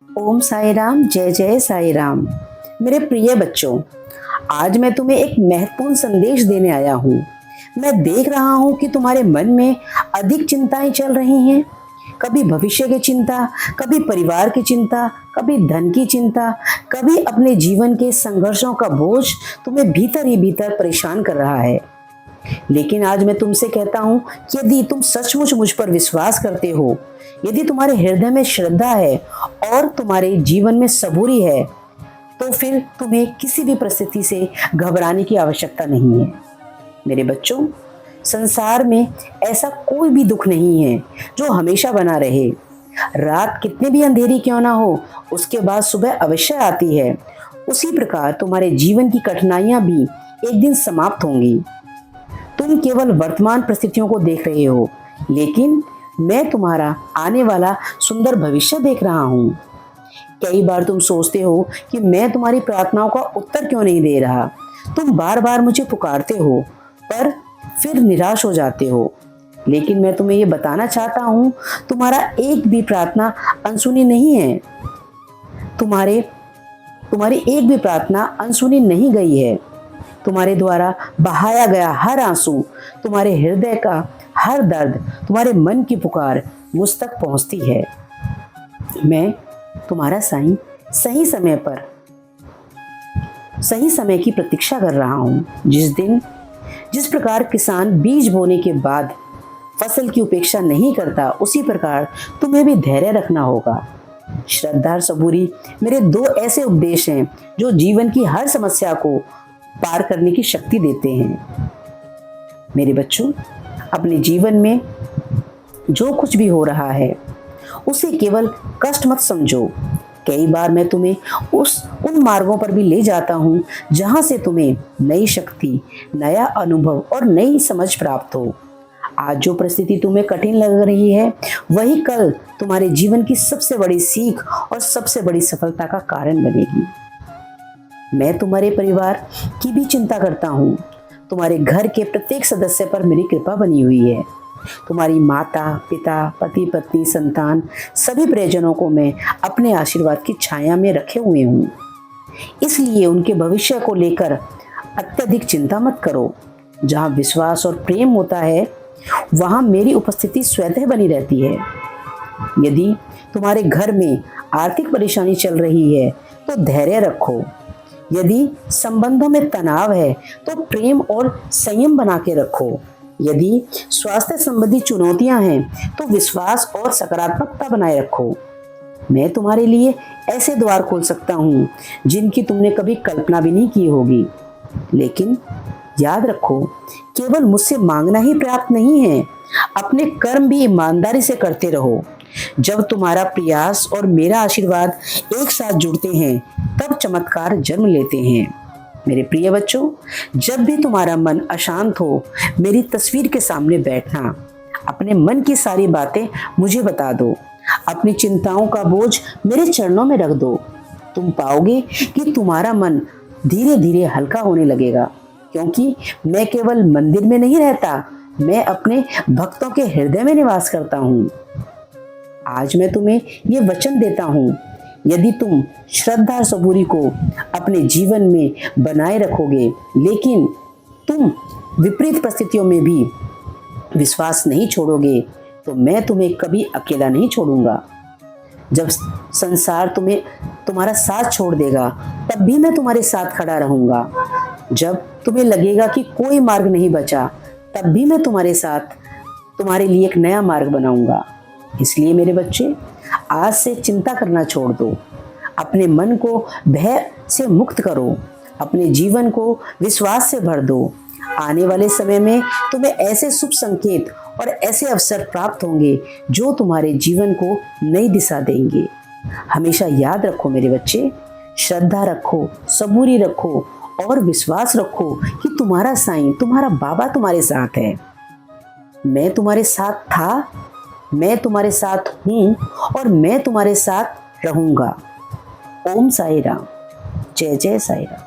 ओम साई राम, जय जय साई राम। मेरे प्रिय बच्चों, आज मैं तुम्हें एक महत्वपूर्ण संदेश देने आया हूँ। मैं देख रहा हूँ कि तुम्हारे मन में अधिक चिंताएं चल रही हैं। कभी भविष्य की चिंता, कभी परिवार की चिंता, कभी धन की चिंता, कभी अपने जीवन के संघर्षों का बोझ तुम्हें भीतर ही भीतर परेशान कर रहा है। लेकिन आज मैं तुमसे कहता हूँ कि यदि तुम सचमुच मुझ पर विश्वास करते हो, यदि तुम्हारे हृदय में श्रद्धा है और तुम्हारे जीवन में सबूरी है, तो फिर तुम्हें किसी भी परिस्थिति से घबराने की आवश्यकता नहीं है। मेरे बच्चों, संसार में ऐसा कोई भी दुख नहीं है जो हमेशा बना रहे। रात कितनी भी अंधेरी क्यों ना हो, उसके बाद सुबह अवश्य आती है। उसी प्रकार तुम्हारे जीवन की कठिनाइयां भी एक दिन समाप्त होंगी। तुम केवल वर्तमान परिस्थितियों को देख रहे हो, लेकिन मैं तुम्हारा आने वाला सुंदर भविष्य देख रहा हूँ। कई बार तुम सोचते हो कि मैं तुम्हारी प्रार्थनाओं का उत्तर क्यों नहीं दे रहा। तुम बार बार मुझे पुकारते हो पर फिर निराश हो जाते हो। लेकिन मैं तुम्हें ये बताना चाहता हूँ, तुम्हारा एक भी प्रार्थना अनसुनी नहीं है। तुम्हारी एक भी प्रार्थना अनसुनी नहीं गई है। तुम्हारे द्वारा बहाया गया हर आंसू, तुम्हारे हृदय का हर दर्द, तुम्हारे मन की पुकार मुझ तक पहुंचती है। मैं तुम्हारा साईं सही समय पर सही समय की प्रतीक्षा कर रहा हूं। जिस प्रकार किसान बीज बोने के बाद फसल की उपेक्षा नहीं करता, उसी प्रकार तुम्हें भी धैर्य रखना होगा। श्रद्धा और सबूरी मेरे दो ऐसे उपदेश हैं जो जीवन की हर समस्या को पार करने की शक्ति देते हैं। मेरे बच्चों, अपने जीवन में जो कुछ भी हो रहा है उसे केवल कष्ट मत समझो। कई बार मैं तुम्हें उन मार्गों पर भी ले जाता हूँ जहाँ से तुम्हें नई शक्ति, नया अनुभव और नई समझ प्राप्त हो। आज जो परिस्थिति तुम्हें कठिन लग रही है, वही कल तुम्हारे जीवन की सबसे बड़ी सीख और सबसे बड़ी सफलता का कारण बनेगी। मैं तुम्हारे परिवार की भी चिंता करता हूँ। तुम्हारे घर के प्रत्येक सदस्य पर मेरी कृपा बनी हुई है। तुम्हारी माता, पिता, पति, पत्नी, संतान, सभी परिजनों को मैं अपने आशीर्वाद की छाया में रखे हुए हूँ। इसलिए उनके भविष्य को लेकर अत्यधिक चिंता मत करो। जहाँ विश्वास और प्रेम होता है, वहाँ मेरी उपस्थिति स्वतः बनी रहती है। यदि तुम्हारे घर में आर्थिक परेशानी चल रही है तो धैर्य रखो। यदि संबंधों में तनाव है तो प्रेम और संयम बना के रखो। यदि स्वास्थ्य संबंधी चुनौतियां हैं तो विश्वास और सकारात्मकता बनाए रखो। मैं तुम्हारे लिए ऐसे द्वार खोल सकता हूँ जिनकी तुमने कभी कल्पना भी नहीं की होगी। लेकिन याद रखो, केवल मुझसे मांगना ही पर्याप्त नहीं है, अपने कर्म भी ईमानदारी से करते रहो। जब तुम्हारा प्रयास और मेरा आशीर्वाद एक साथ जुड़ते हैं, तब चमत्कार जन्म लेते हैं। मेरे प्रिय बच्चों, जब भी तुम्हारा मन अशांत हो, मेरी तस्वीर के सामने बैठना। अपने मन की सारी बातें मुझे बता दो। अपनी चिंताओं का बोझ मेरे चरणों में रख दो। तुम पाओगे कि तुम्हारा मन धीरे धीरे हल्का होने लगेगा, क्योंकि मैं केवल मंदिर में नहीं रहता, मैं अपने भक्तों के हृदय में निवास करता हूँ। आज मैं तुम्हें ये वचन देता हूँ, यदि तुम श्रद्धा और सबूरी को अपने जीवन में बनाए रखोगे, लेकिन तुम विपरीत परिस्थितियों में भी विश्वास नहीं छोड़ोगे, तो मैं तुम्हें कभी अकेला नहीं छोड़ूंगा। जब संसार तुम्हारा साथ छोड़ देगा, तब भी मैं तुम्हारे साथ खड़ा रहूंगा। जब तुम्हें लगेगा कि कोई मार्ग नहीं बचा, तब भी मैं तुम्हारे लिए एक नया मार्ग बनाऊंगा। इसलिए मेरे बच्चे, आज से चिंता करना छोड़ दो। अपने मन को भय से मुक्त करो। अपने जीवन को विश्वास से भर दो। आने वाले समय में तुम्हें ऐसे शुभ संकेत और ऐसे अवसर प्राप्त होंगे जो तुम्हारे जीवन को नई दिशा देंगे। हमेशा याद रखो मेरे बच्चे, श्रद्धा रखो, सबूरी रखो और विश्वास रखो कि तुम्हारा साईं, तुम्हारा बाबा तुम्हारे साथ है। मैं तुम्हारे साथ था, मैं तुम्हारे साथ हूँ और मैं तुम्हारे साथ रहूंगा। ओम साई राम, जय जय साई राम।